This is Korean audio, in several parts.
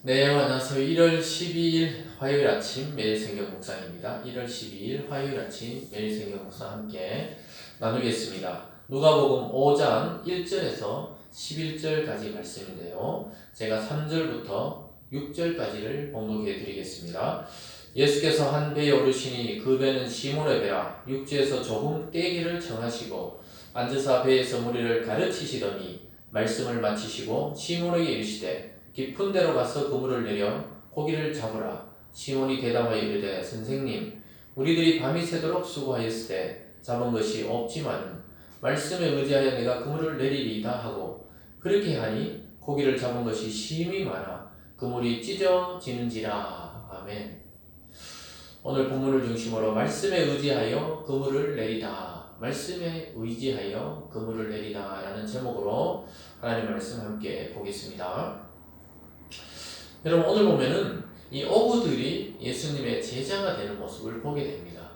네, 안녕하세요. 1월 12일 화요일 아침 매일 성경 묵상입니다. 1월 12일 화요일 아침 매일 성경 묵상 함께 나누겠습니다. 누가복음 5장 1절에서 11절까지 말씀인데요. 제가 3절부터 6절까지를 봉독해 드리겠습니다. 예수께서 한 배에 오르시니 그 배는 시몬의 배라. 육지에서 조금 떼기를 청하시고 앉으사 배에서 무리를 가르치시더니 말씀을 마치시고 시몬에게 이르시되 깊은 데로 가서 그물을 내려 고기를 잡으라. 시몬이 대답하여 이르되 선생님, 우리들이 밤이 새도록 수고하였으되 잡은 것이 없지만 말씀에 의지하여 내가 그물을 내리리이다 하고 그렇게 하니 고기를 잡은 것이 심히 많아 그물이 찢어지는지라. 아멘. 오늘 본문을 중심으로 말씀에 의지하여 그물을 내리다, 말씀에 의지하여 그물을 내리다 라는 제목으로 하나님 말씀 함께 보겠습니다. 여러분, 오늘 보면은 이 어부들이 예수님의 제자가 되는 모습을 보게 됩니다.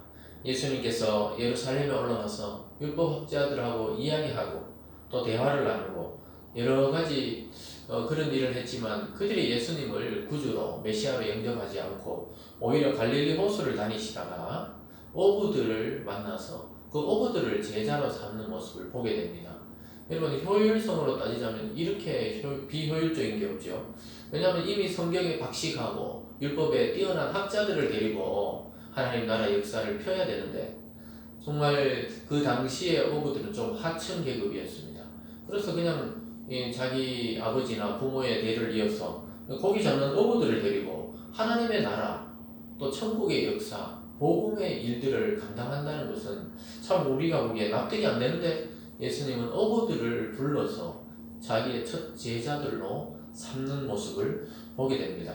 예수님께서 예루살렘에 올라가서 율법학자들하고 이야기하고 또 대화를 나누고 여러 가지 그런 일을 했지만 그들이 예수님을 구주로 메시아로 영접하지 않고 오히려 갈릴리 호수를 다니시다가 어부들을 만나서 그 어부들을 제자로 삼는 모습을 보게 됩니다. 여러분, 효율성으로 따지자면 이렇게 비효율적인 게 없죠. 왜냐하면 이미 성경에 박식하고 율법에 뛰어난 학자들을 데리고 하나님 나라 역사를 펴야 되는데 정말 그 당시의 어부들은 좀 하층 계급이었습니다. 그래서 그냥 자기 아버지나 부모의 대를 이어서 고기 잡는 어부들을 데리고 하나님의 나라 또 천국의 역사, 복음의 일들을 감당한다는 것은 참 우리가 보기에 납득이 안 되는데 예수님은 어부들을 불러서 자기의 첫 제자들로 삼는 모습을 보게 됩니다.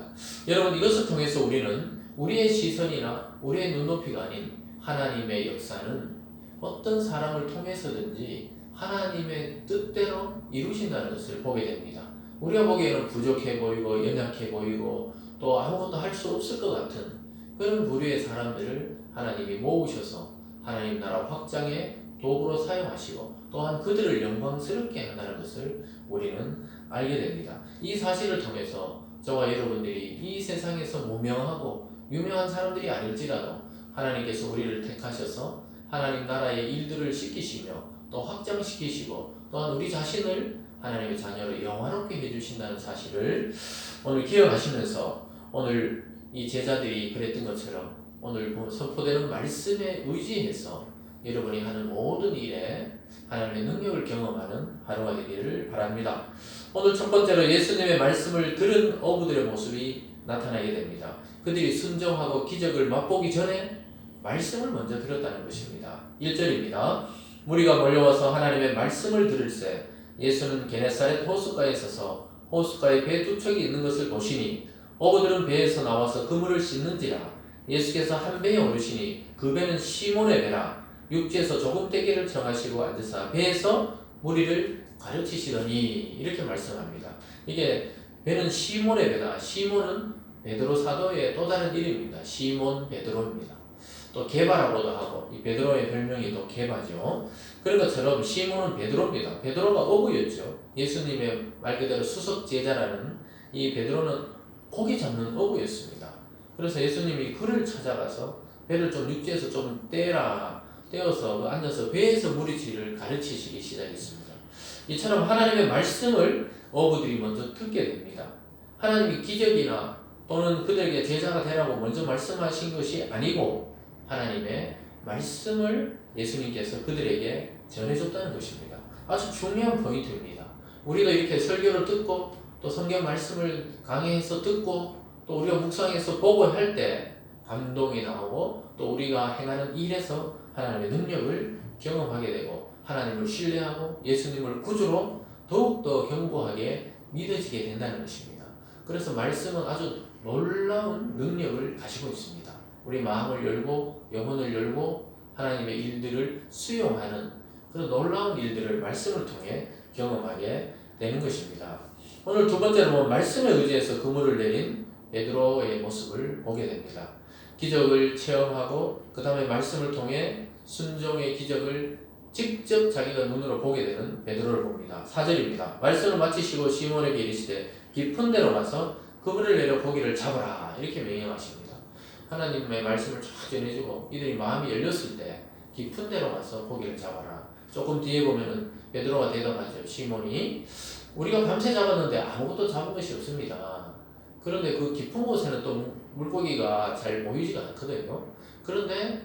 여러분, 이것을 통해서 우리는 우리의 시선이나 우리의 눈높이가 아닌 하나님의 역사는 어떤 사람을 통해서든지 하나님의 뜻대로 이루신다는 것을 보게 됩니다. 우리가 보기에는 부족해 보이고 연약해 보이고 또 아무것도 할 수 없을 것 같은 그런 부류의 사람들을 하나님이 모으셔서 하나님 나라 확장에 도구로 사용하시고 또한 그들을 영광스럽게 한다는 것을 우리는 알게 됩니다. 이 사실을 통해서 저와 여러분들이 이 세상에서 무명하고 유명한 사람들이 아닐지라도 하나님께서 우리를 택하셔서 하나님 나라의 일들을 시키시며 또 확장시키시고 또한 우리 자신을 하나님의 자녀로 영화롭게 해주신다는 사실을 오늘 기억하시면서 오늘 이 제자들이 그랬던 것처럼 오늘 선포되는 말씀에 의지해서 여러분이 하는 모든 일에 하나님의 능력을 경험하는 하루가 되기를 바랍니다. 오늘 첫 번째로 예수님의 말씀을 들은 어부들의 모습이 나타나게 됩니다. 그들이 순종하고 기적을 맛보기 전에 말씀을 먼저 들었다는 것입니다. 1절입니다. 무리가 몰려와서 하나님의 말씀을 들을새 예수는 게네사렛 호숫가에 서서 호숫가에 배 두 척이 있는 것을 보시니 어부들은 배에서 나와서 그물을 씻는지라. 예수께서 한 배에 오르시니 그 배는 시몬의 배라. 육지에서 조금 떼기를 청하시고 앉으사 배에서 무리를 가르치시더니 이렇게 말씀합니다. 이게 배는 시몬의 배다. 시몬은 베드로 사도의 또 다른 이름입니다. 시몬 베드로입니다. 또 게바라고도 하고 이 베드로의 별명이 또 게바죠. 그런 것처럼 시몬은 베드로입니다. 베드로가 어부였죠. 예수님의 말 그대로 수석 제자라는 이 베드로는 고기 잡는 어부였습니다. 그래서 예수님이 그를 찾아가서 배를 좀 육지에서 좀 떼어서 앉아서 배에서 무리치기를 가르치시기 시작했습니다. 이처럼 하나님의 말씀을 어부들이 먼저 듣게 됩니다. 하나님이 기적이나 또는 그들에게 제자가 되라고 먼저 말씀하신 것이 아니고 하나님의 말씀을 예수님께서 그들에게 전해줬다는 것입니다. 아주 중요한 포인트입니다. 우리가 이렇게 설교를 듣고 또 성경 말씀을 강의해서 듣고 또 우리가 묵상해서 보고 할 때 감동이 나오고 또 우리가 행하는 일에서 하나님의 능력을 경험하게 되고 하나님을 신뢰하고 예수님을 구주로 더욱더 견고하게 믿어지게 된다는 것입니다. 그래서 말씀은 아주 놀라운 능력을 가지고 있습니다. 우리 마음을 열고 영혼을 열고 하나님의 일들을 수용하는 그런 놀라운 일들을 말씀을 통해 경험하게 되는 것입니다. 오늘 두 번째로 말씀에 의지해서 그물을 내린 베드로의 모습을 보게 됩니다. 기적을 체험하고 그 다음에 말씀을 통해 순종의 기적을 직접 자기가 눈으로 보게 되는 베드로를 봅니다. 4절입니다. 말씀을 마치시고 시몬에게 이르시되 깊은 데로 가서 그물을 내려 고기를 잡으라 이렇게 명령하십니다. 하나님의 말씀을 쫙 전해주고 이들이 마음이 열렸을 때 깊은 데로 가서 고기를 잡아라. 조금 뒤에 보면은 베드로가 대답하죠. 시몬이 우리가 밤새 잡았는데 아무것도 잡은 것이 없습니다. 그런데 그 깊은 곳에는 또 물고기가 잘 보이지가 않거든요. 그런데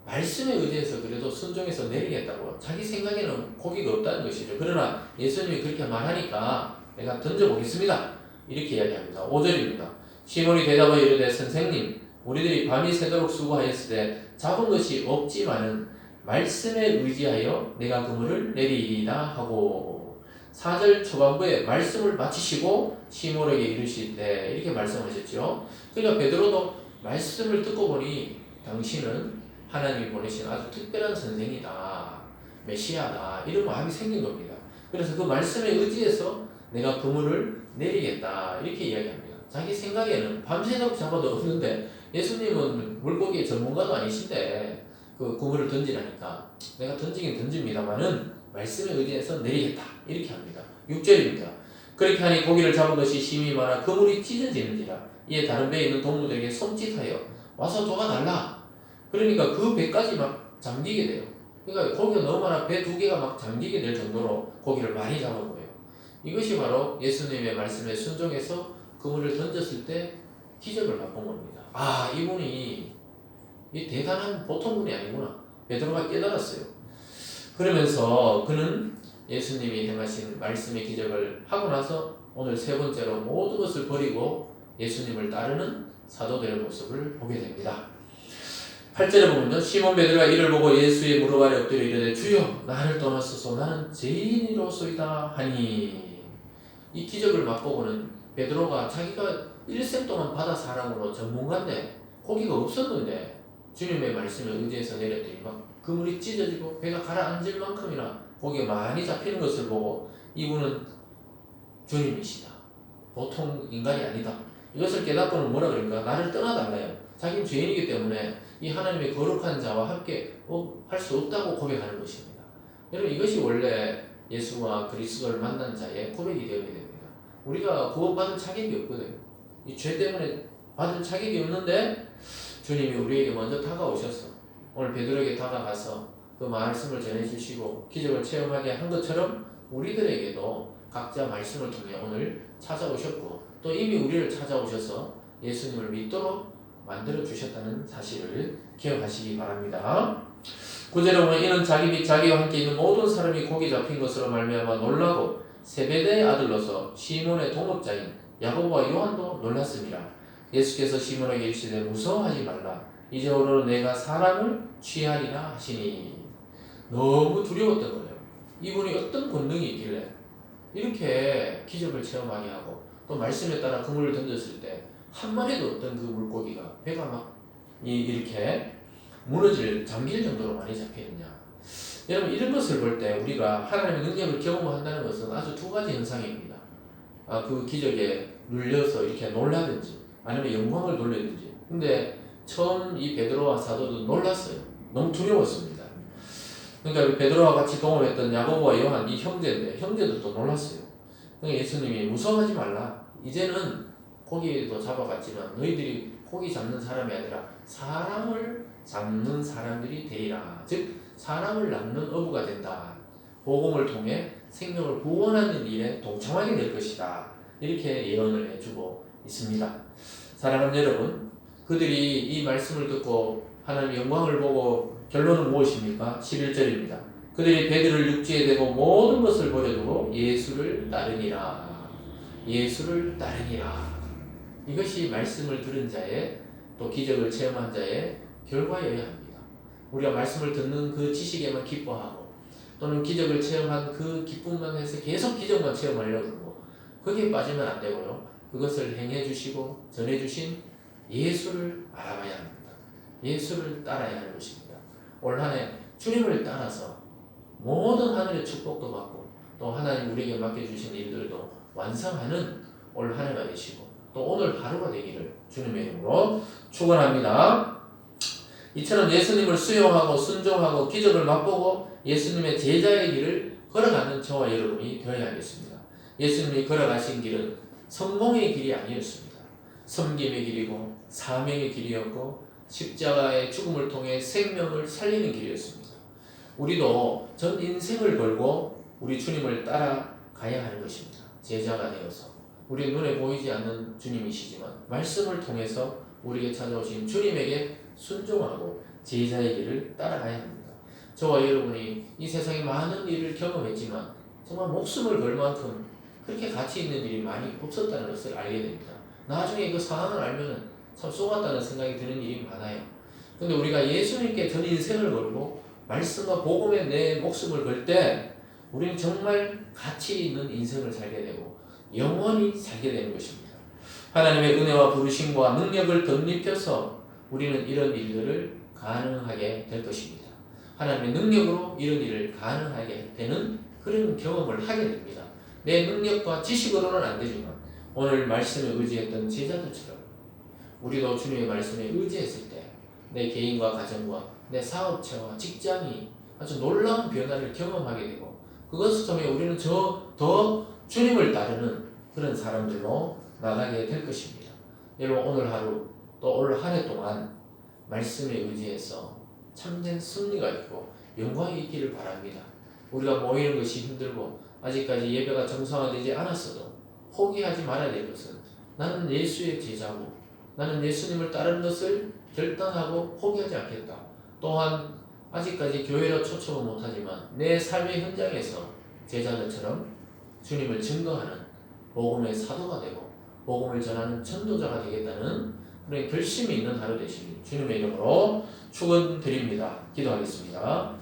말씀에 의지해서 그래도 순종해서 내리겠다고 자기 생각에는 고기가 없다는 것이죠. 그러나 예수님이 그렇게 말하니까 내가 던져보겠습니다. 이렇게 이야기합니다. 5절입니다. 시몬이 대답하여 이르되 선생님 우리들이 밤이 새도록 수고하였을 때 잡은 것이 없지만은 말씀에 의지하여 내가 그물을 내리리이다 하고 4절 초반부에 말씀을 마치시고 시몬에게 이르시되 이렇게 말씀하셨죠. 그러니까 베드로도 말씀을 듣고 보니 당신은 하나님이 보내신 아주 특별한 선생이다. 메시아다. 이런 마음이 생긴 겁니다. 그래서 그 말씀에 의지해서 내가 그물을 내리겠다. 이렇게 이야기합니다. 자기 생각에는 밤새도록 잡아도 없는데 예수님은 물고기의 전문가도 아니신데 그 그물을 던지라니까 내가 던지긴 던집니다만은 말씀에 의지해서 내리겠다. 이렇게 합니다. 6절입니다. 그렇게 하니 고기를 잡은 것이 심히 많아 그물이 찢어지는지라 이에 다른 배에 있는 동무들에게 손짓하여 와서 도와달라. 그러니까 그 배까지 막 잠기게 돼요. 그러니까 고기가 너무 많아 배 두 개가 막 잠기게 될 정도로 고기를 많이 잡은 거예요. 이것이 바로 예수님의 말씀에 순종해서 그물을 던졌을 때 기적을 맛본 겁니다. 아, 이분이 이 대단한 보통 분이 아니구나. 베드로가 깨달았어요. 그러면서 그는 예수님이 행하신 말씀의 기적을 하고 나서 오늘 세 번째로 모든 것을 버리고 예수님을 따르는 사도들의 모습을 보게 됩니다. 8절에 보면요. 시몬 베드로가 이를 보고 예수의 무릎 아래 엎드려 이르되 주여 나를 떠나소서 나는 죄인이로소이다 하니 이 기적을 맛보고는 베드로가 자기가 일생 동안 바다 사람으로 전문가인데 고기가 없었는데 주님의 말씀에 의지해서 내렸더니 막 그물이 찢어지고 배가 가라앉을 만큼이나 고기가 많이 잡히는 것을 보고 이분은 주님이시다. 보통 인간이 아니다. 이것을 깨닫고는 뭐라 그러니까 나를 떠나달래요. 자기는 죄인이기 때문에 이 하나님의 거룩한 자와 함께 할 수 없다고 고백하는 것입니다. 여러분 이것이 원래 예수와 그리스도를 만난 자의 고백이 되어야 됩니다. 우리가 구원받을 자격이 없거든요. 이 죄 때문에 받을 자격이 없는데 주님이 우리에게 먼저 다가오셔서 오늘 베드로에게 다가가서 그 말씀을 전해주시고 기적을 체험하게 한 것처럼 우리들에게도 각자 말씀을 통해 오늘 찾아오셨고 또 이미 우리를 찾아오셔서 예수님을 믿도록 만들어 주셨다는 사실을 기억하시기 바랍니다. 9절에 보면 이는 자기 및 자기와 함께 있는 모든 사람이 고기 잡힌 것으로 말미암아 놀라고 세베대의 아들로서 시몬의 동업자인 야고보와 요한도 놀랐습니다. 예수께서 시몬에게 이르시되 무서워하지 말라 이제로는 내가 사람을 취하리라 하시니 너무 두려웠던 거예요. 이분이 어떤 권능이 있길래 이렇게 기적을 체험하게 하고 또 말씀에 따라 그물을 던졌을 때 한 마리도 없던 그 물고기가 배가 막 이렇게 무너질 잠길 정도로 많이 잡히느냐. 여러분 이런 것을 볼 때 우리가 하나님의 능력을 경험한다는 것은 아주 두 가지 현상입니다. 그 기적에 눌려서 이렇게 놀라든지 아니면 영광을 돌리든지. 근데 처음 이 베드로와 사도도 놀랐어요. 너무 두려웠습니다. 그러니까 베드로와 같이 동업했던 야고보와 요한 이 형제인데 형제들도 놀랐어요. 그러니까 예수님이 무서워하지 말라. 이제는 고기도 잡아갔지만 너희들이 고기 잡는 사람이 아니라 사람을 잡는 사람들이 되리라. 즉 사람을 낳는 어부가 된다. 복음을 통해 생명을 구원하는 일에 동참하게 될 것이다. 이렇게 예언을 해주고 있습니다. 사랑하는 여러분, 그들이 이 말씀을 듣고 하나님의 영광을 보고 결론은 무엇입니까? 11절입니다. 그들이 배들을 육지에 대고 모든 것을 버려두고 예수를 따르니라. 예수를 따르니라. 이것이 말씀을 들은 자의 또 기적을 체험한 자의 결과여야 합니다. 우리가 말씀을 듣는 그 지식에만 기뻐하고 또는 기적을 체험한 그 기쁨만 해서 계속 기적만 체험하려고 하고 거기에 빠지면 안 되고요. 그것을 행해 주시고 전해 주신 예수를 알아봐야 합니다. 예수를 따라야 하는 것입니다. 올 한 해 주님을 따라서 모든 하늘의 축복도 받고 또 하나님 우리에게 맡겨주신 일들도 완성하는 올 한 해가 되시고 또 오늘 하루가 되기를 주님의 이름으로 축원합니다. 이처럼 예수님을 수용하고 순종하고 기적을 맛보고 예수님의 제자의 길을 걸어가는 저와 여러분이 되어야겠습니다. 예수님이 걸어가신 길은 성공의 길이 아니었습니다. 섬김의 길이고 사명의 길이었고 십자가의 죽음을 통해 생명을 살리는 길이었습니다. 우리도 전 인생을 걸고 우리 주님을 따라가야 하는 것입니다. 제자가 되어서 우리 눈에 보이지 않는 주님이시지만 말씀을 통해서 우리에게 찾아오신 주님에게 순종하고 제자의 길을 따라가야 합니다. 저와 여러분이 이 세상에 많은 일을 경험했지만 정말 목숨을 걸 만큼 그렇게 가치 있는 일이 많이 없었다는 것을 알게 됩니다. 나중에 그 상황을 알면 참 속았다는 생각이 드는 일이 많아요. 근데 우리가 예수님께 전 인생을 걸고 말씀과 복음에 내 목숨을 걸 때 우리는 정말 가치 있는 인생을 살게 되고 영원히 살게 되는 것입니다. 하나님의 은혜와 부르심과 능력을 덧입혀서 우리는 이런 일들을 가능하게 될 것입니다. 하나님의 능력으로 이런 일을 가능하게 되는 그런 경험을 하게 됩니다. 내 능력과 지식으로는 안 되지만 오늘 말씀에 의지했던 제자들처럼 우리도 주님의 말씀에 의지했을 때 내 개인과 가정과 내 사업체와 직장이 아주 놀라운 변화를 경험하게 되고 그것을 통해 우리는 더 주님을 따르는 그런 사람들로 나가게 될 것입니다. 여러분 오늘 하루 또 올 한 해 동안 말씀에 의지해서 참된 승리가 있고 영광이 있기를 바랍니다. 우리가 모이는 것이 힘들고 아직까지 예배가 정상화되지 않았어도 포기하지 말아야 될 것은 나는 예수의 제자고 나는 예수님을 따르는 것을 결단하고 포기하지 않겠다. 또한 아직까지 교회로 초청은 못하지만 내 삶의 현장에서 제자들처럼 주님을 증거하는 복음의 사도가 되고 복음을 전하는 전도자가 되겠다는 그런 결심이 있는 하루 되시길 주님의 이름으로 축원드립니다. 기도하겠습니다.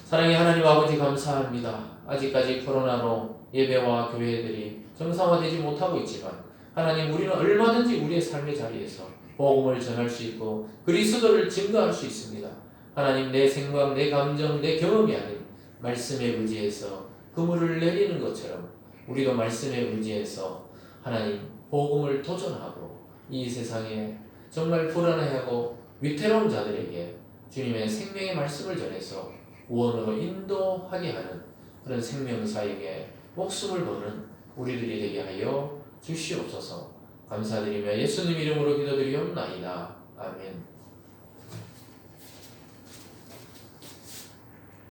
사랑의 하나님 아버지 감사합니다. 아직까지 코로나로 예배와 교회들이 정상화되지 못하고 있지만 하나님 우리는 얼마든지 우리의 삶의 자리에서 복음을 전할 수 있고 그리스도를 증거할 수 있습니다. 하나님 내 생각, 내 감정, 내 경험이 아닌 말씀에 의지해서 그물을 내리는 것처럼 우리도 말씀에 의지해서 하나님 복음을 도전하고 이 세상에 정말 불안해하고 위태로운 자들에게 주님의 생명의 말씀을 전해서 구원으로 인도하게 하는 그런 생명사에게 목숨을 거는 우리들이 되게 하여 주시옵소서. 감사드리며 예수님 이름으로 기도드리옵나이다. 아멘.